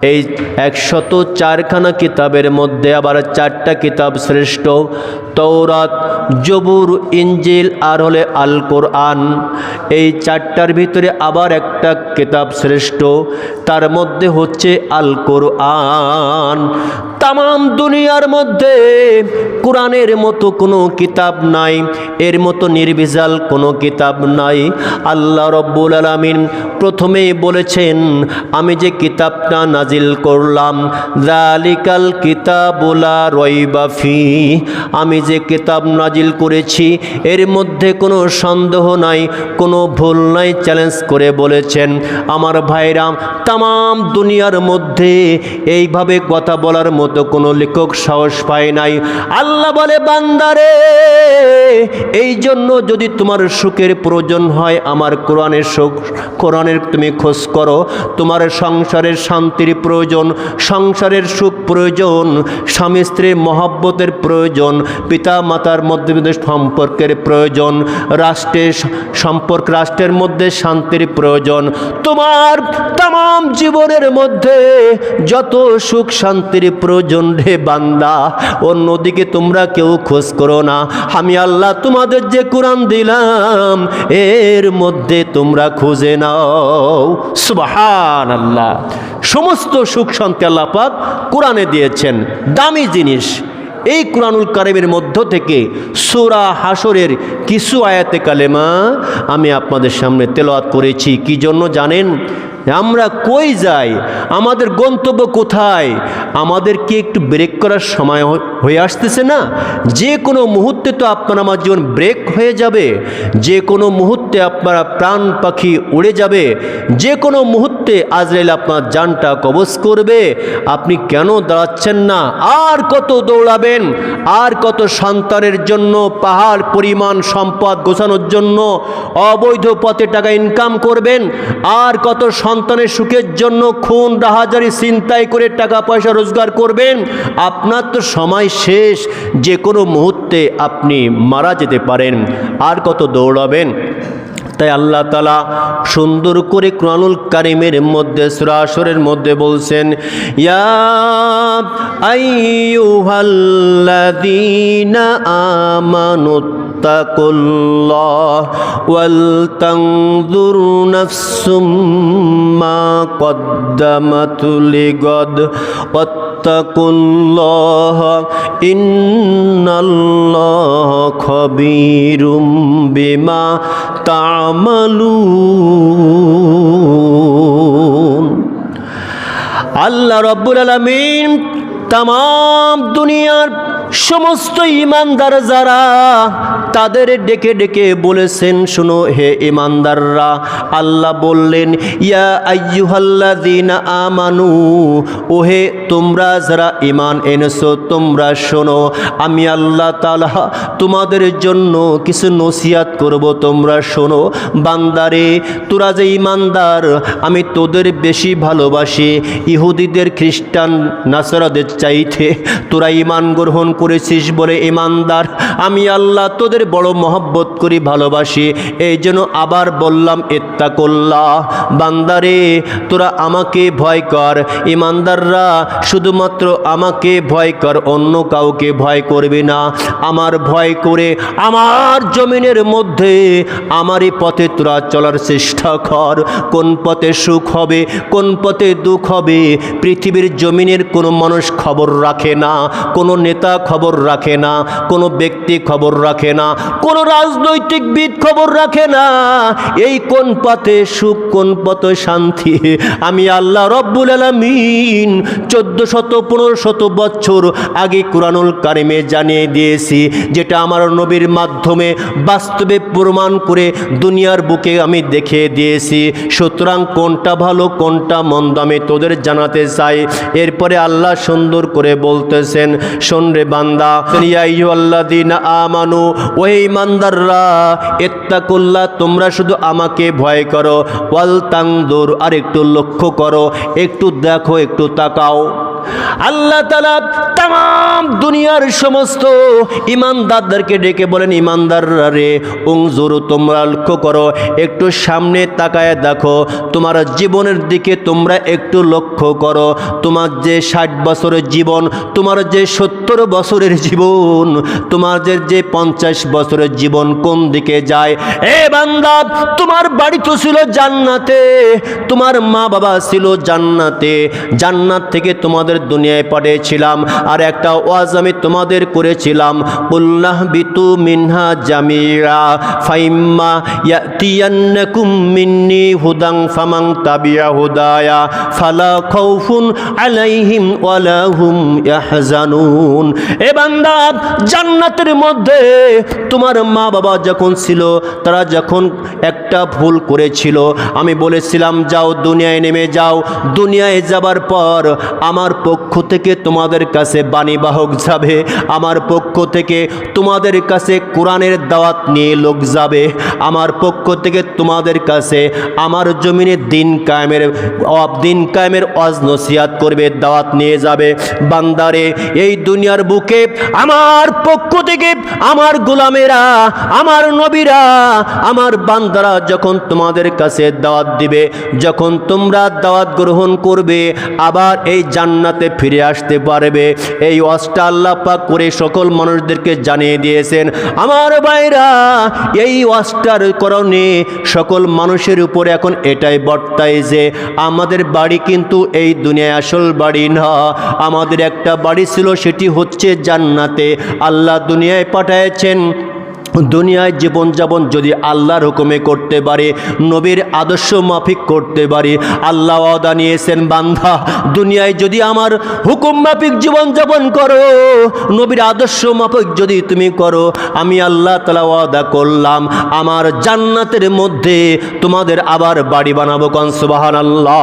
এই 104খানা কিতাবের মধ্যে আবার 4টা কিতাব শ্রেষ্ঠ, তৌরাত, জবুর, ইঞ্জিল আর হলে আল কোরআন। এই 4টার ভিতরে আবার একটা কিতাব শ্রেষ্ঠ, তার মধ্যে হচ্ছে আল কোরআন। তাম দুনিয়ার মধ্যে কোরআনের মতো কোনো কিতাব নাই, এর মতো নির্ভেজাল কোনো কিতাব নাই। আল্লাহ রব্বুল আলামিন প্রথমেই বলেছেন, আমি যে কিতাবটা নাজিল করলাম, যালিকাল কিতাবু লা রাইবা ফীহি, আমি যে কিতাব নাজিল করেছি এর মধ্যে কোনো সন্দেহ নাই, কোনো ভুল নাই, চ্যালেঞ্জ করে বলেছেন। আমার ভাইরা, তাম দুনিয়ার মধ্যে এইভাবে কথা বলার মতো কোনো লেখক সাহস পায় নাই। আল্লাহ বলে, বান্দারে, এই জন্য যদি তোমার সুখের প্রয়োজন হয় আমার কোরআনের সুখ, কোরআনের তুমি খোঁজ করো। তোমার সংসারের শান্তির প্রয়োজন, সংসারের সুখ প্রয়োজন, স্বামী স্ত্রীর মহব্বতের প্রয়োজন, পিতা মাতার মধ্যে সম্পর্কের প্রয়োজন, রাষ্ট্রের সম্পর্ক, রাষ্ট্রের মধ্যে শান্তির প্রয়োজন, তোমার তাম জীবনের মধ্যে যত সুখ শান্তির প্রয়োজন রে বান্দা, অন্যদিকে তোমরা কেউ খোঁজ করো না। আমি আল্লাহ তোমাদের যে কোরআন দিলাম এর মধ্যে তোমরা খুঁজে নাও। সুবহানাল্লাহ। সমস্ত সুখ শান্তি আল্লাহ পাক কোরআনে দিয়েছেন, দামি জিনিস। এই কোরআনুল কারীমের মধ্য থেকে সূরা হাশরের কিছু আয়াতে কালেমা আমি আপনাদের সামনে তেলাওয়াত করেছি। কি জন্য জানেন? আমরা কই যাই, আমাদের গন্তব্য কোথায়, আমাদের কি একটু ব্রেক করার সময় হয়ে আসতেছে না? যে কোনো মুহূর্তে তো আপনার আমার জীবন ব্রেক হয়ে যাবে, যে কোনো মুহূর্তে আপনারা প্রাণ পাখি উড়ে যাবে, যে কোনো মুহূর্তে আজরাইল আপনার জানটা কবজ করবে। আপনি কেন দাঁড়াচ্ছেন না? আর কত দৌড়াবেন? আর কত সন্তানের জন্য পাহাড় পরিমাণ সম্পদ গোছানোর জন্য অবৈধ পথে টাকা ইনকাম করবেন? আর কত সন্তানের সুখের জন্য খুন রাহাজারি ছিনতাই করে টাকা পয়সা রোজগার করবেন? আপনার তো সময় শেষ, যে কোনো মুহূর্তে আপনি মারা যেতে পারেন। আর কত দৌড়াবেন? তাই আল্লাহ তাআলা সুন্দর করে কোরআনুল কারীমের মধ্যে সূরা হাশরের মধ্যে বলছেন, ইয়া আইয়ুহাল্লাযীনা আমানুত্তাকুল্লাহ ওয়াল তানজুর নাফসুম মা কদ্দামাত লিগাদ ওয়াত্তাকুল্লাহ ইন্নাল্লাহ খাবীরুম বিমা তা'মালুন। আল্লাহ রাব্বুল আলামিন তাম দুনিয়ার সমস্ত ঈমানদার যারা, তাদের ডেকে ডেকে বলেছেন, শোনো হে ঈমানদাররা। আল্লাহ বললেন, ইয়া আইয়ুহাল্লাযীনা আমানু, ওহে তোমরা যারা ঈমান এনেছো, তোমরা শোনো, আমি আল্লাহ তাআলা তোমাদের জন্য কিছু নসিহত করব, তোমরা শোনো। বান্দারে, তোরা যে ঈমানদার, আমি তোদের বেশি ভালোবাসি ইহুদিদের, খ্রিস্টান, নাসারাদের চাইতে। তোরা ঈমান গ্রহণ করেছিস বলে ঈমানদার, আমি আল্লাহ তোদের বড় মহব্বত করি, ভালোবাসি। এই জন্য আবার বললাম, ইত্তাকুল্লাহ। বান্দারে, তোরা আমাকে ভয় কর। ঈমানদাররা শুধুমাত্র আমাকে ভয় কর, অন্য কাউকে ভয় করবি না। আমার ভয় করে আমার জমিনের মধ্যে আমারই পথে তোরা চলার চেষ্টা কর। কোন পথে সুখ হবে, কোন পথে দুঃখ হবে, পৃথিবীর জমিনের কোনো মানুষ খবর রাখে না, কোনো নেতা খবর রাখে না, কোনো ব্যক্তি খবর রাখে না, কোনো রাজনৈতিকবিদ খবর রাখে না। এই কোন পথে সুখ, কোন পথে শান্তি, আমি আল্লাহ রব্বুল আলামিন 1400-1500 বছর আগে কোরআনুল কারীমে জানিয়ে দিয়েছি, যেটা আমার নবীর মাধ্যমে বাস্তবে প্রমাণ করে দুনিয়ার বুকে আমি দেখিয়ে দিয়েছি। সুতরাং কোনটা ভালো কোনটা মন্দ আমি তোদের জানাতে চাই। এরপরে আল্লাহ সুন্দর করে বলতেছেন, শোন রে বান্দা, ইয়া আইয়ুহাল্লাযীনা আমানু, ওহে ঈমানদাররা, ইত্তাকুল্লাহ, তোমরা শুধু আমাকে ভয় করো, ওয়াল তানজুর, আর একটু লক্ষ্য করো, একটু দেখো, একটু তাকাও। আল্লাহ তাআলা তাম দুনিয়ার সমস্ত ইমানদারদেরকে ডেকে বলেন, ইমানদাররা রে, উনজুরু, তোমরা লক্ষ্য করো, একটু সামনে তাকায় দেখো, তোমার জীবনের দিকে তোমরা একটু লক্ষ্য করো। তোমার যে 60 বছরের জীবন, তোমার যে 70 বছরের জীবন, তোমার যে 50 বছরের জীবন কোন দিকে যায়? এ বান্দা, তোমার বাড়ি তো ছিল জান্নাতে, তোমার মা বাবা ছিল জান্নাতে, জান্নাত থেকে তোমাদের দুনিয়ায় পাঠিয়েছিলাম। আর একটা ওয়াজ আমি তোমাদের করেছিলাম, কুল্লাহ বিতু মিনহা জামিরা ফাইম্মা ইয়াতিয়ান্নাকুম মিন্নি হুদাং ফামান তাবিয়া হুদায়া ফালা খাউফুন আলাইহিম ওয়ালা হুম ইয়াহজানুন। এ বান্দা, জান্নাতের মধ্যে তোমার মা বাবা যখন ছিল, তারা যখন একটা ভুল করেছিল, আমি বলেছিলাম যাও দুনিয়ায় নেমে যাও। দুনিয়ায় যাবার পর আমার পক্ষ থেকে তোমাদের কাছে বাণীবাহক যাবে, আমার পক্ষ থেকে তোমাদের কাছে কোরআনের দাওয়াত নিয়ে লোক যাবে, আমার পক্ষ থেকে তোমাদের কাছে আমার জমিনে দিন কায়েমের ওয়াজ নসিহত করবে, দাওয়াত নিয়ে যাবে। বান্দারে, এই দুনিয়ার বুকে আমার পক্ষ থেকে আমার গোলামেরা, আমার নবীরা, আমার বান্দারা যখন তোমাদের কাছে দাওয়াত দিবে, যখন তোমরা দাওয়াত গ্রহণ করবে, আবার এই জান্নাতে ফিরে আসতে পারবে। এই ওয়াজটা আল্লাহ পাক করে সকল মানুষদেরকে জানিয়ে দিয়েছেন। আমার ভাইরা, এই ওয়াজটার কারণে সকল মানুষের উপরে এখন এটাই বর্তায় যে আমাদের বাড়ি কিন্তু এই দুনিয়ায় আসল বাড়ি না, আমাদের একটা বাড়ি ছিল, সেটি হচ্ছে জান্নাতে। আল্লাহ দুনিয়ায় পাঠিয়েছেন, দুনিয়ায় জীবনযাপন যদি আল্লাহর হুকুমে করতে পারে, নবীর আদর্শ মাফিক করতে পারে, আল্লাহ ওয়াদা নিয়েছেন, বান্দা দুনিয়ায় যদি আমার হুকুম মাফিক জীবনযাপন করো, নবীর আদর্শ মাফিক যদি তুমি করো, আমি আল্লাহ তাআলা ওয়াদা করলাম আমার জান্নাতের মধ্যে তোমাদের আবার বাড়ি বানাবো। কোন সুবহানাল্লাহ।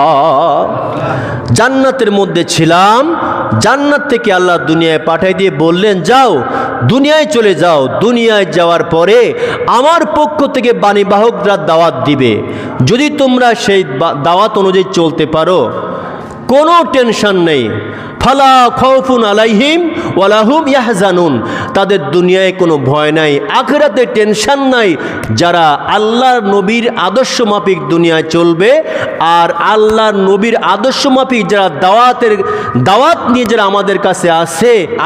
জান্নাতের মধ্যে ছিলাম, জান্নাত থেকে আল্লাহ দুনিয়ায় পাঠিয়ে দিয়ে বললেন যাও, দুনিয়ায় চলে যাও। দুনিয়ায় যাওয়ার পরে আমার পক্ষ থেকে বাণীবাহকরা দাওয়াত দিবে, যদি তোমরা সেই দাওয়াত অনুযায়ী চলতে পারো, কোনো টেনশন নেই। ফালা খাউফুন আলাইহিম ওয়ালা হুম ইয়াহজানুন, তাদের দুনিয়ায় কোনো ভয় নাই, আখিরাতে টেনশন নাই। যারা আল্লাহর নবীর আদর্শ মাফিক দুনিয়ায় চলবে, আর আল্লাহর নবীর আদর্শ মাফিক যারা দাওয়াত নিয়ে যারা আমাদের কাছে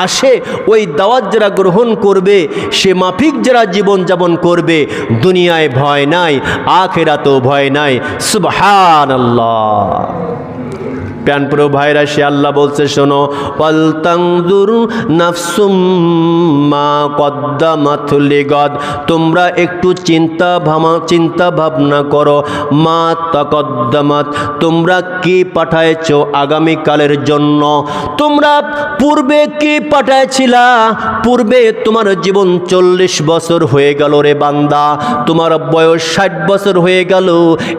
আসে, ওই দাওয়াত যারা গ্রহণ করবে, সে মাফিক যারা জীবনযাপন করবে, দুনিয়ায় ভয় নাই, আখিরাতেও ভয় নাই। সুবহানাল্লাহ। প্যানপ্রো ভাইরা, সে আল্লাহ বলছে, শোনো, ওয়াল তানজুর নাফসুম মা কদ্দামাত লিগাদ, তোমরা একটু চিন্তা ভাবনা করো, মা তাকদ্দামাত, তোমরা কি পাঠাইছো আগামীকালের জন্য, তোমরা পূর্বে কি পাঠাইছিলা, পূর্বে তোমার জীবন 40 বছর হয়ে গেল রে বান্দা, তোমার বয়স 60 বছর হয়ে গেল,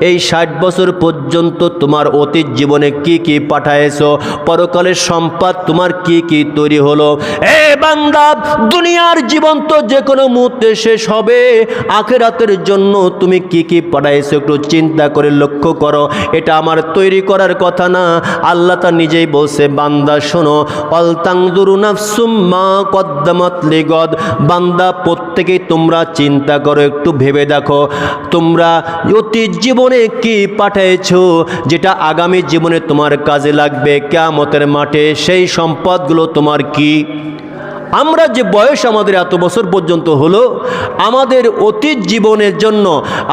এই 60 বছর পর্যন্ত তোমার অতীত জীবনে কি কি পাঠাইছো, পরকালের সম্পদ তোমার কি কি তৈরি হলো। এ বান্দা, দুনিয়ার জীবন তো যে কোনো মুহূর্তে শেষ হবে, আখিরাতের জন্য তুমি কি কি পাঠাইছো একটু চিন্তা করে লক্ষ্য করো। এটা আমার তৈরি করার কথা না, আল্লাহ তা নিজেই বলছে, বান্দা শোনো, ওয়াল তানজুরু নাফসুম মা কদ্দামাত লিগাদ, বান্দা প্রত্যেকেই তোমরা চিন্তা করো, একটু ভেবে দেখো, তোমরা অতীত জীবনে কি পাঠাইছো, যেটা আগামী জীবনে তোমার কাজে লাগবে কিয়ামতের মাঠে, সেই সম্পদগুলো তোমার কি। আমরা যে বয়স আমাদের এত বছর পর্যন্ত হলো, আমাদের অতীত জীবনের জন্য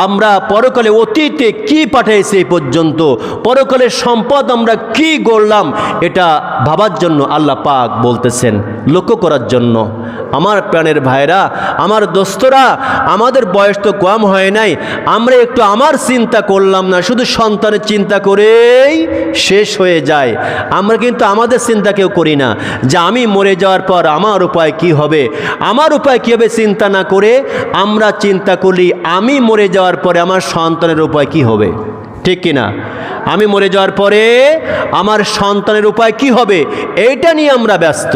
আমরা পরকালে অতীতে কি পাঠাইছি এই পর্যন্ত, পরকালের সম্পদ আমরা কি গড়লাম, এটা ভাবার জন্য আল্লাহ পাক বলতেছেন, লক্ষ্য করার জন্য। আমার প্রাণের ভাইরা, আমার দোস্তরা, আমাদের বয়স তো কম হয় নাই, আমরা একটু আমার চিন্তা করলাম না, শুধু সন্তানের চিন্তা করেই শেষ হয়ে যায়। আমরা কিন্তু আমাদের চিন্তা কেউ করি না, যে আমি মরে যাওয়ার পর আমার উপায় কি হবে, আমার উপায় কী হবে চিন্তা না করে আমরা চিন্তা করি আমি মরে যাওয়ার পরে আমার সন্তানের উপায় কি হবে, ঠিক কিনা? আমি মরে যাওয়ার পরে আমার সন্তানের উপায় কি হবে, এইটা নিয়ে আমরা ব্যস্ত,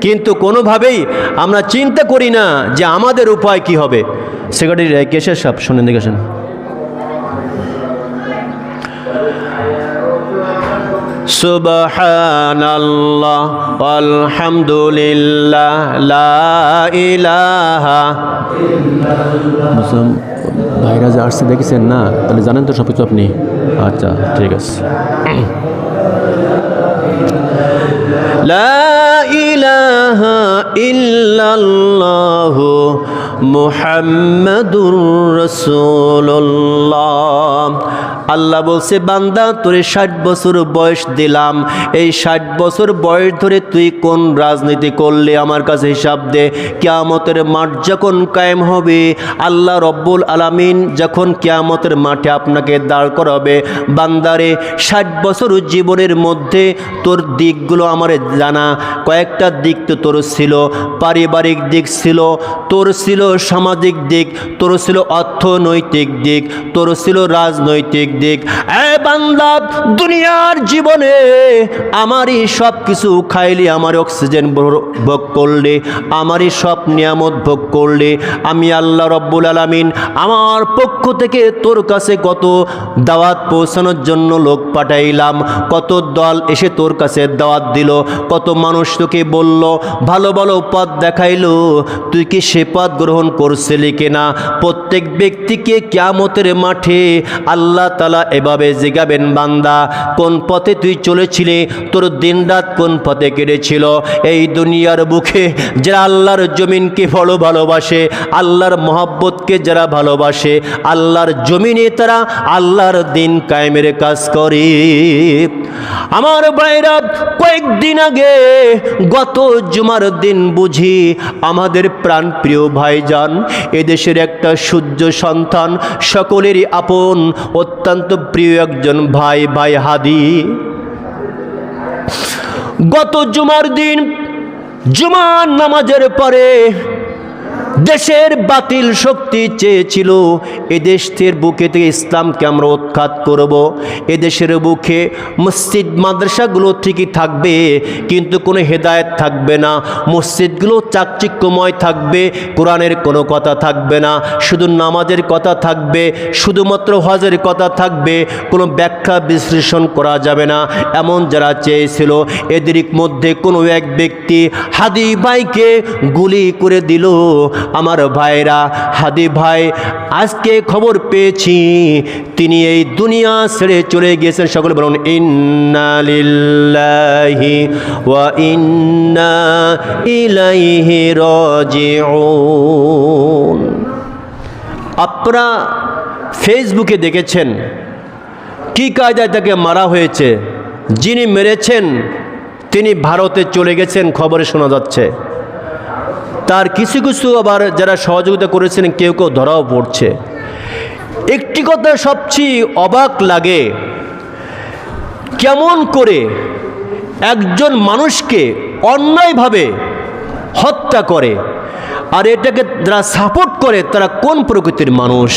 কিন্তু কোনোভাবেই আমরা চিন্তা করি না যে আমাদের উপায় কি হবে। সেক্রেটারি কেশের সাহেব, শুনেন, দেখেছেন, সুবহানাল্লাহ আলহামদুলিল্লাহ লা ইলাহা ইল্লাল্লাহ। ভাইরা যে আসছে দেখেছেন না, তাহলে জানেন তো সব কিছু আপনি? আচ্ছা ঠিক আছে। লা ইলাহা ইল্লাল্লাহ মুহাম্মাদুর রাসূলুল্লাহ। আল্লাহ বলছে, বান্দা তোরে 60 বছর বয়স দিলাম, এই 60 বছর বয়স ধরে তুই কোন রাজনীতি করলে আমার কাছে হিসাব দে। কিয়ামতের মাঠ যখন কায়েম হবে, আল্লাহ রব্বুল আলামিন যখন কিয়ামতের মাঠে আপনাকে দাঁড় করাবে, বান্দারে 60 বছর জীবনের মধ্যে তোর দিকগুলো আমার জানা। কয়েকটা দিক তো তোর ছিল, পারিবারিক দিক ছিল, তোর ছিল সামাজিক দিক, তোর ছিল অর্থনৈতিক দিক, তোর ছিল রাজনৈতিক দিক। এ বান্দা, দুনিয়ার জীবনে আমারই সব কিছু খাইলি, আমার অক্সিজেন ভোগ করলে, আমারই সব নিয়ামত ভোগ করলে, আমি আল্লাহ রব্বুল আলামিন আমার পক্ষ থেকে তোর কাছে কত দাওয়াত পৌঁছানোর জন্য লোক পাঠাইলাম, কত দল এসে তোর কাছে দাওয়াত দিল, কত মানুষ তোকে বলল, ভালো ভালো পথ দেখাইলো, তুই কি সে পথ গ্রহণ করছিলি কিনা? প্রত্যেক ব্যক্তিকে কিয়ামতের মাঠে আল্লাহ তাআলা এভাবে জিজ্ঞাবেন, বান্দা কোন পথে তুই চলেছিলি, তোর দিনরাত কোন পথে কেটেছিল? এই দুনিয়ার বুকে যারা আল্লাহর জমিনকে ভালোবাসে, আল্লাহর মহব্বতকে যারা ভালোবাসে, আল্লাহর জমিনে তারা আল্লাহর দিন কায়েমের কাজ করে। আমার ভাইরা, কয়েকদিন আগে গত জুমার দিন বুঝি আমাদের প্রাণপ্রিয় ভাইজান, এদেশের একটা সূর্য সন্তান, সকলেরই আপন, অত্যন্ত প্রিয় একজন ভাই হাদি, গত জুমার দিন জুমার নামাজের পরে দেশের বাতিল শক্তি চেয়েছিল এদেশের বুকে থেকে ইসলামকে আমরা উৎখাত করব, এদেশের বুকে মসজিদ মাদ্রাসাগুলো ঠিকই থাকবে কিন্তু কোনো হেদায়েত থাকবে না, মসজিদগুলো চাকচিক্যময় থাকবে, কোরআনের কোনো কথা থাকবে না, শুধু নামাজের কথা থাকবে, শুধুমাত্র হজের কথা থাকবে, কোনো ব্যাখ্যা বিশ্লেষণ করা যাবে না, এমন যারা চেয়েছিল এদের মধ্যে কোনো এক ব্যক্তি হাদি ভাইকে গুলি করে দিল। আমার ভাইরা, হাদি ভাই আজকে খবর পেয়েছি তিনি এই দুনিয়া ছেড়ে চলে গিয়েছেন। সকলে বলুন ইন্না লিল্লাহি ওয়া ইন্না ইলাইহি রাজিউন। আপনারা ফেসবুকে দেখেছেন কি কায়দায় তাকে মারা হয়েছে। যিনি মেরেছেন তিনি ভারতে চলে গেছেন, খবরে শোনা যাচ্ছে। তার কিছু কিছু আবার যারা সহযোগিতা করেছেন কেউ কেউ ধরাও পড়ছে। একটি কথা সবচেয়ে অবাক লাগে, কেমন করে একজন মানুষকে অন্যায়ভাবে হত্যা করে, আর এটাকে যারা সাপোর্ট করে তারা কোন প্রকৃতির মানুষ?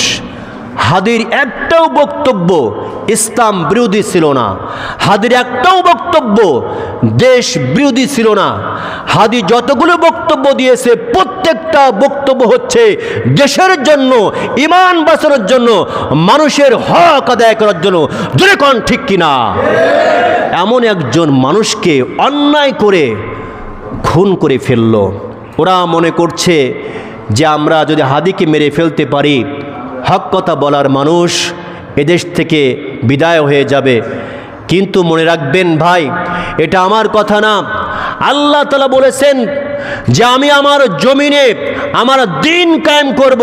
হাদির একটাও বক্তব্য ইসলাম বিরোধী ছিল না, হাদির একটাও বক্তব্য দেশ বিরোধী ছিল না। হাদি যতগুলো বক্তব্য দিয়েছে প্রত্যেকটা বক্তব্য হচ্ছে দেশের জন্য, ঈমান বাঁচানোর জন্য, মানুষের হক আদায় করার জন্য। জোরে কোন ঠিক কিনা? এমন একজন মানুষকে অন্যায় করে খুন করে ফেলল। ওরা মনে করছে যে আমরা যদি হাদিকে মেরে ফেলতে পারি, হক কথা বলার মানুষ এদেশ থেকে বিদায় হয়ে যাবে। কিন্তু মনে রাখবেন ভাই, এটা আমার কথা না, আল্লাহ তাআলা বলেছেন যে আমি আমার জমিনে আমার দিন কায়েম করব।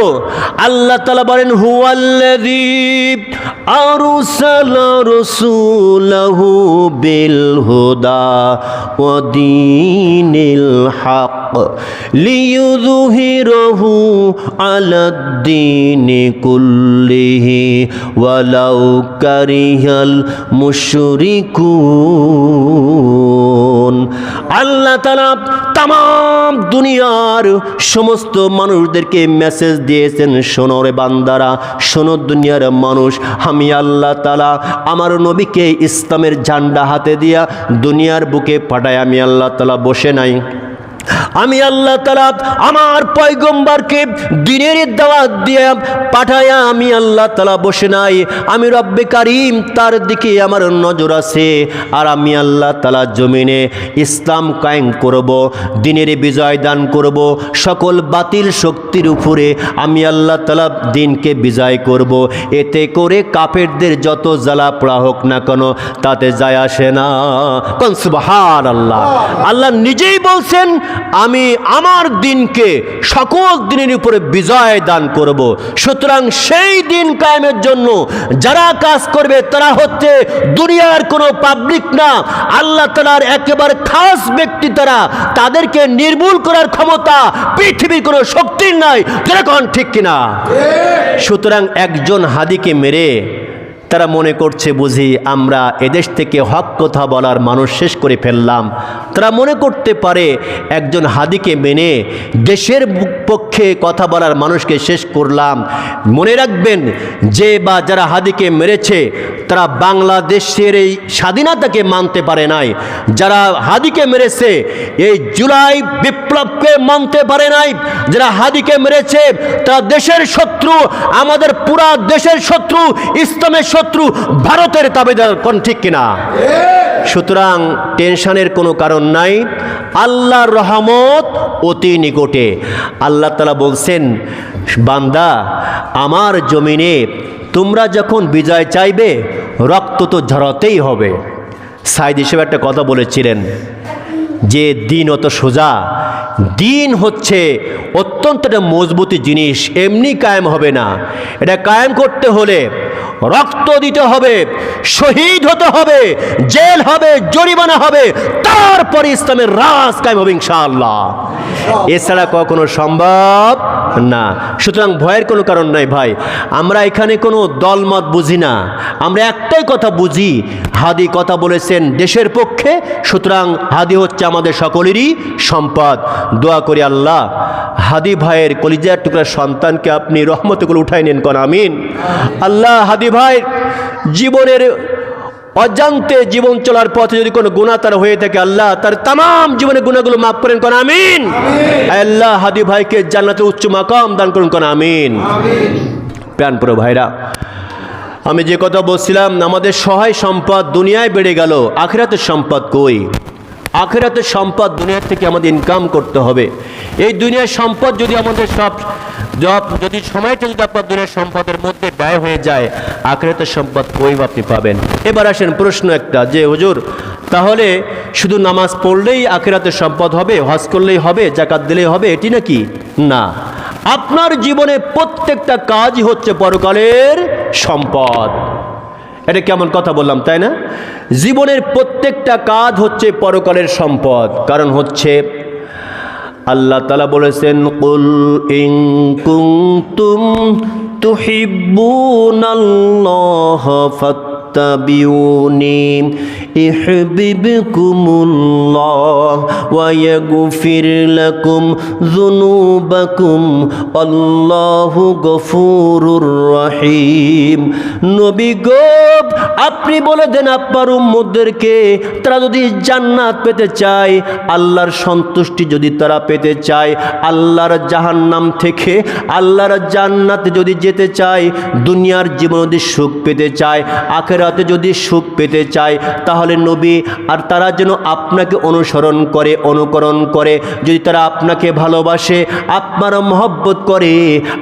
আল্লাহ তাআলা বলেন হুয়াল্লাযী আরসালা রাসূলাহু বিল হুদা ওয়া দীনিল হক লিইয়ুযহিরাহু আলাদ-দীনি কুল্লিহি ওয়ালাউ কারিহাল মুশরিকুন। আল্লাহ তাআলা তামাম দুনিয়ার সমস্ত মানুষদেরকে মেসেজ দিয়েছেন, শোনো রে বান্দারা, শোনো দুনিয়ার মানুষ, আমি আল্লাহ তাআলা আমার নবীকে ইসলামের ঝান্ডা হাতে দিয়া দুনিয়ার বুকে পাঠায় আমি আল্লাহ তাআলা বসে নাই। আমি আল্লাহ তাআলা আমার পয়গম্বরকে দ্বীনের দাওয়াত দিয়ে পাঠায়া আমি আল্লাহ তাআলা বসে নাই। আমি রব্বে কারীম তার দিকে আমার নজর আছে, আর আমি আল্লাহ তাআলা জমিনে ইসলাম কায়েম করব, দ্বীনের বিজয় দান করব, সকল বাতিল শক্তির উপরে আমি আল্লাহ তাআলা দ্বীনকে বিজয় করব। এতে করে কাফেরদের যত জ্বালা পোড়া হোক না কেন তাতে যায় আসে না। সুবহানাল্লাহ। আল্লাহ নিজেই বলছেন আমি আমার দিনকে সকল দিনের উপরে বিজয় দান করব। সুতরাং সেই দিন কায়েমের জন্য যারা কাজ করবে তারা হচ্ছে দুনিয়ার কোনো পাবলিক না, আল্লাহ তাআলার একেবারে খাস ব্যক্তি তারা। তাদেরকে নির্মূল করার ক্ষমতা পৃথিবীর কোনো শক্তির নাই। যেরকম ঠিক কিনা? সুতরাং একজন হাদিকে মেরে তারা মনে করছে বুঝি আমরা এদেশ থেকে হক কথা বলার মানুষ শেষ করে ফেললাম। তারা মনে করতে পারে একজন হাদিকে মেনে দেশের পক্ষে কথা বলার মানুষকে শেষ করলাম। মনে রাখবেন যে বা যারা হাদিকে মেরেছে তারা বাংলাদেশের এই স্বাধীনতাকে মানতে পারে নাই। যারা হাদিকে মেরেছে এই জুলাই বিপ্লবকে মানতে পারে নাই। যারা হাদিকে মেরেছে তারা দেশের শত্রু, আমাদের পুরা দেশের শত্রু, ইসলামের শত্রু, ভারতের তাবেদার। কোন ঠিক কিনা? সুতরাং টেনশনের কোনো কারণ নাই। আল্লাহর রহমত অতি নিকটে। আল্লাহ তাআলা বলছেন, বান্দা আমার জমিনে তোমরা যখন বিজয় চাইবে রক্ত তো ঝরাতেই হবে। সাইদ হিসেবে একটা কথা বলেছিলেন যে দিন অত সোজা, দিন হচ্ছে অত্যন্ত একটা মজবুতি জিনিস, এমনি কায়েম হবে না। এটা কায়েম করতে হলে রক্ত দিতে হবে, শহীদ হতে হবে, জেল হবে, জরিমানা হবে, তারপরে ইসলামের রাজ কায়েম হবে ইনশাআল্লাহ। এছাড়া কখনো সম্ভব না। সুতরাং ভয়ের কোনো কারণ নাই ভাই। আমরা এখানে কোনো দলমত বুঝি না, আমরা একটাই কথা বুঝি, হাদি কথা বলেছেন দেশের পক্ষে। সুতরাং হাদি হচ্ছে আমাদের সকলেরই সম্পদ। দোয়া করি আল্লাহ হাদি ভাইয়ের কলিজার টুকরা সন্তানকে আপনি রহমতে করে উঠাই নেন, কোন আমিন। আল্লাহ হাদি ভাই জীবনের অজান্তে জীবন চলার পথে যদি কোনো গুনাহ তার হয়ে থাকে আল্লাহ তার তাম জীবনের গুনাহগুলো মাফ করেন, কোন আমিন। আল্লাহ হাদি ভাইকে জান্নাতে উচ্চ মাকাম দান করুন, কোন আমিন। প্রাণপ্রিয় ভাইরা, আমি যে কথা বলছিলাম আমাদের সহায় সম্পদ দুনিয়ায় বেড়ে গেল, আখিরাতের সম্পদ কই? আখিরাতের সম্পদ দুনিয়া থেকে আমাদের ইনকাম করতে হবে। এই দুনিয়ার সম্পদ যদি আমাদের যদি সময়টা যদি আপনার দুনিয়ার সম্পদের মধ্যে ব্যয় হয়ে যায়, আখিরাতের সম্পদ কই আপনি পাবেন? এবার আসেন প্রশ্ন একটা, যে হুজুর তাহলে শুধু নামাজ পড়লেই আখিরাতের সম্পদ হবে, হজ করলেই হবে, যাকাত দিলেই হবে, এটি নাকি? না, আপনার জীবনে প্রত্যেকটা কাজই হচ্ছে পরকালের সম্পদ। এটা কেমন কথা বললাম, তাই না? জীবনের প্রত্যেকটা কাজ হচ্ছে পরকালের সম্পদ। কারণ হচ্ছে আল্লাহ তাআলা বলেছেন, কুল ইন কুনতুম তুহিব্বুনাল্লাহ ফাত্তাবিউনি ইউহিব্বুকুমুল্লাহ ওয়া ইয়াগফির লাকুম যুনুবাকুম আল্লাহু গফুরুর রহিম। নবী গো আপনি বলে দেন আপনার উম্মতদেরকে, তারা যদি জান্নাত পেতে চায়, আল্লাহর সন্তুষ্টি যদি তারা পেতে চায়, আল্লাহর জাহান্নাম থেকে আল্লাহর জান্নাতে যদি যেতে চায়, দুনিয়ার জীবনে যদি সুখ পেতে চায়, আখিরাতে যদি সুখ পেতে চায়, তাহলে নবী আর তারা যেন আপনাকে অনুসরণ করে, অনুকরণ করে। যদি তারা আপনাকে ভালোবাসে, আপনার মহব্বত করে,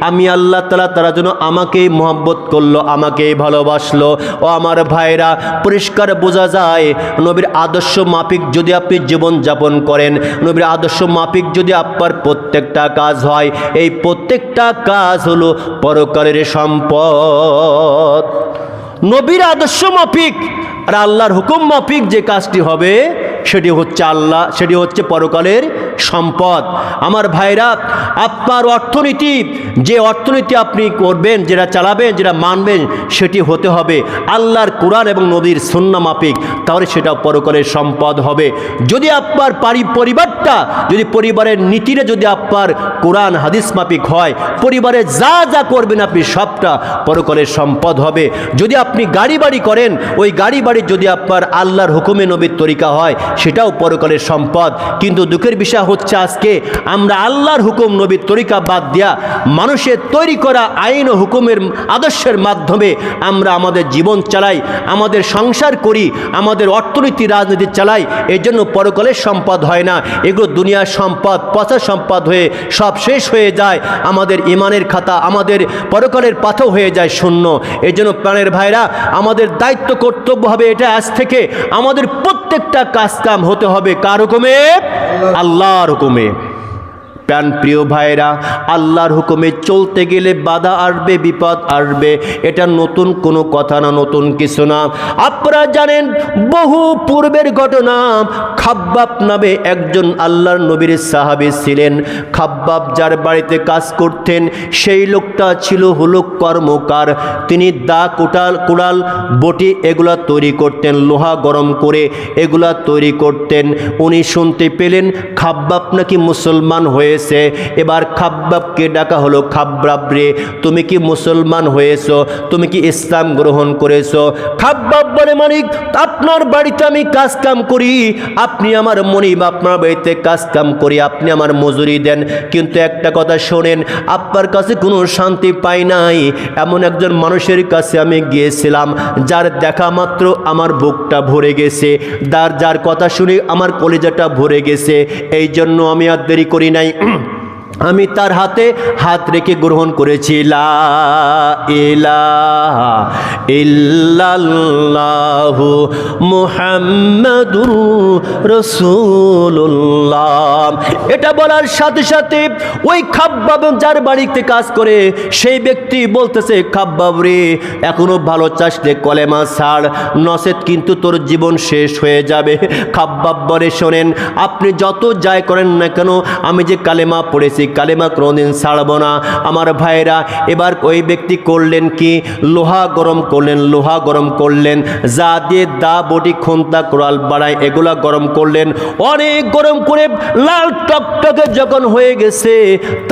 আমি আল্লাহ তাআলা তারা যেন আমাকেই মহব্বত করলো, আমাকেই ভালোবাসলো। ও আমার ভাইরা, পরিষ্কার বোঝা যায় নবীর আদর্শ মাফিক যদি আপনি জীবন যাপন করেন, নবীর আদর্শ মাফিক যদি আপনার প্রত্যেকটা কাজ হয়, এই প্রত্যেকটা কাজ হলো পরকালের সম্পদ। নবীর আদর্শ মাফিক আর আল্লাহর হুকুম মাফিক যে কাজটি হবে সেটি হচ্ছে পরকালের সম্পদ। আমার ভাইরা, আপনার অর্থনীতি, যে অর্থনীতি আপনি করবেন, যেটা চালাবেন, যেটা মানবেন, সেটি হতে হবে আল্লাহর কোরআন এবং নবীর সুন্নাহ মাফিক, তাহলে সেটা পরকালের সম্পদ হবে। যদি আপনার পরিবারটা, যদি পরিবারের নীতিটা যদি আপনার কোরআন হাদিস মাফিক হয়, পরিবারে যা যা করবেন আপনি সবটা পরকালের সম্পদ হবে। যদি আপনি গাড়ি বাড়ি করেন, ওই গাড়ি বাড়ি যদি আপনার আল্লাহর হুকুমে নবীর তরিকা হয়, সেটাও পরকালের সম্পদ। কিন্তু দুঃখের বিষয় হচ্ছে আজকে আমরা আল্লাহর হুকুম নবীর তরিকা বাদ দিয়া মানুষের তৈরি করা আইন ও হুকুমের আদর্শের মাধ্যমে আমরা আমাদের জীবন চালাই, আমাদের সংসার করি, আমাদের অর্থনীতি রাজনীতি চালাই। এই জন্য পরকালের সম্পদ হয় না, এগুলো দুনিয়ার সম্পদ, পচা সম্পদ হয়ে সব শেষ হয়ে যায়। আমাদের ইমানের খাতা, আমাদের পরকালের পাথর হয়ে যায় শূন্য। এই জন্য প্রাণের ভাইরা, আমাদের দায়িত্ব কর্তব্য হবে এটা আজ থেকে আমাদের প্রত্যেকটা কাজ কাম হতে হবে কার হুকুমে? আল্লাহর হুকুমে। প্রাণ প্রিয় ভাইরা, আল্লাহর হুকুমে চলতে গেলে বাধা আসবে, বিপদ আসবে, এটা নতুন কোনো কথা না, নতুন কিছু না। আপনারা জানেন বহু পূর্বের ঘটনা, খাব্বাব নামে একজন আল্লাহর নবীর সাহাবী ছিলেন। খাব্বাব যার বাড়িতে কাজ করতেন সেই লোকটা ছিল হলো কর্মকার। তিনি দা, কুড়াল, বটি এগুলা তৈরি করতেন, লোহা গরম করে এগুলা তৈরি করতেন। উনি শুনতে পেলেন খাব্বাব নাকি মুসলমান হয়ে। এবার খাব্বাবকে ডাকা হলো, খাব্বাব রে, তুমি কি মুসলমান হয়েছো? তুমি কি ইসলাম গ্রহণ করেছো? খাব্বাব বলে, মালিক আপনার বাড়িতে আমি কাজ কাম করি, আপনি আমার মনিব, আপনার বাড়িতে কাজ কাম করি, আপনি আমার মজুরি দেন, কিন্তু একটা কথা শোনেন, আপনার কাছে কোনো শান্তি পাই নাই। এমন একজন মানুষের কাছে আমি গিয়েছিলাম যার দেখা মাত্র আমার বুকটা ভরে গেছে, যার কথা শুনে আমার কলিজাটা ভরে গেছে। এই জন্য আমি আর দেরি করি নাই, আমি তার হাতে হাত রেখে গ্রহণ করেছি লা ইলাহা ইল্লাল্লাহু মুহাম্মাদুর রাসূলুল্লাহ। এটা বলার সাথে সাথে ওই খাব্বাব যার বাড়িতে কাজ করে সেই ব্যক্তি বলতেছে, খাব্বাব রে, এখনো ভালো চাষলে কলেমা ছাড়, নচেত কিন্তু তোর জীবন শেষ হয়ে যাবে। খাব্বাব বলে, শোনেন, আপনি যত যাই করেন না কেন, আমি যে কালেমা পড়েছি কালেমা কোনোদিন ছাড়ব না। আমার ভাইরা, এবার ওই ব্যক্তি করলেন কি, লোহা গরম করলেন, যা দিয়ে দা, বটি, খুন্তা, কোড়াল বাড়ায় এগুলা গরম করলেন। অনেক গরম করে লাল টকটকে যখন হয়ে গেছে,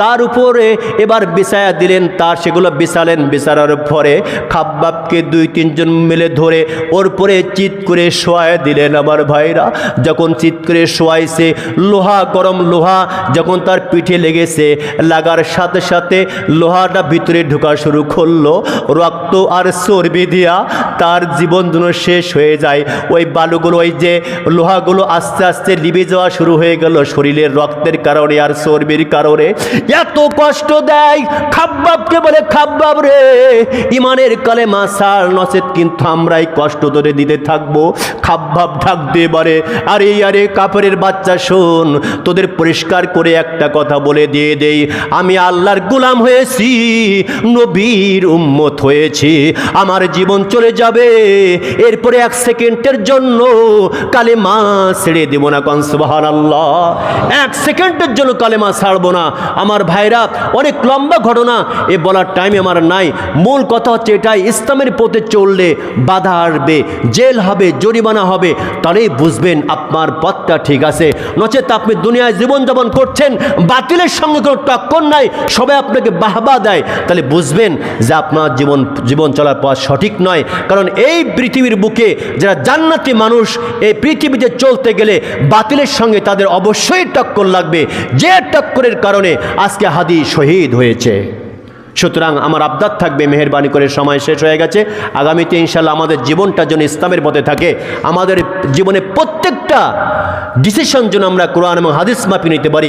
তার উপরে এবার বিছায়া দিলেন, তার সেগুলো বিছালেন। বিছানোর পরে খাব্বাবকে 2-3 জন মিলে ধরে ওর পরে চিৎ করে শোয়ায় দিলেন। আমার ভাইরা, যখন চিৎ করে শোয়াইছে, গরম লোহা যখন তার পিঠে লেগেছে, লাগার সাথে সাথে লোহাটা ভিতরে ঢোকা শুরু করলো, রক্ত আর চর্বি দিয়া তার জীবন যেন শেষ হয়ে যায়। ওই বালুগুলো, ওই যে লোহাগুলো আস্তে আস্তে লিবে যাওয়া শুরু হয়ে গেল শরীরের রক্তের কারণে আর চর্বির কারণে। এত কষ্ট দেয় খাব্বাবকে, বলে, খাব্বাব রে, ইমানের কালেমা ছাড়, নচেত কিন্তু আমরাই কষ্ট ধরে দিতে থাকবো। খাব্বাব ডাক দিয়ে বলে, আরে আরে কাফেরের বাচ্চা, শোন, তোদের পরিষ্কার করে একটা কথা বলে দিয়ে দেই, আমি আল্লাহর গোলাম হয়েছি, নবীর উম্মত হয়েছি, আমার জীবন চলে যাবে, এরপরে 1 সেকেন্ডের জন্য কালেমা ছেড়ে দেব না। কোন সুবহানাল্লাহ। 1 সেকেন্ডের জন্য কালেমা ছাড়বো না। আমার ভাইরা, অনেক লম্বা ঘটনা, এ বলার টাইম আমার নাই। মূল কথা হচ্ছে এটাই, ইসলামের পথে চললে বাধা আসবে, জেল হবে, জরিমানা হবে, তাহলেই বুঝবেন আপনার পথটা ঠিক আছে। নচেত আপনি দুনিয়ায় জীবনযাপন করছেন, বাতিলের সঙ্গে কোনো টক্কর নাই, সবাই আপনাকে বাহবা দেয়, তাহলে বুঝবেন যে আপনার জীবন চলার পথ সঠিক নয়। কারণ এই পৃথিবীর বুকে যারা জান্নাতি মানুষ, এই পৃথিবীতে চলতে গেলে বাতিলের সঙ্গে তাদের অবশ্যই টক্কর লাগবে, যে টক্করের কারণে আজকে হাদি শহীদ হয়েছে। সুতরাং আমার আবদার থাকবে, মেহেরবানি করে সময় শেষ হয়ে গেছে, আগামীতে ইনশাল্লাহ আমাদের জীবনটা যেন ইসলামের পথে থাকে, আমাদের জীবনে প্রত্যেকটা ডিসিশন যেন আমরা কোরআন এবং হাদিস মাপি নিতে পারি।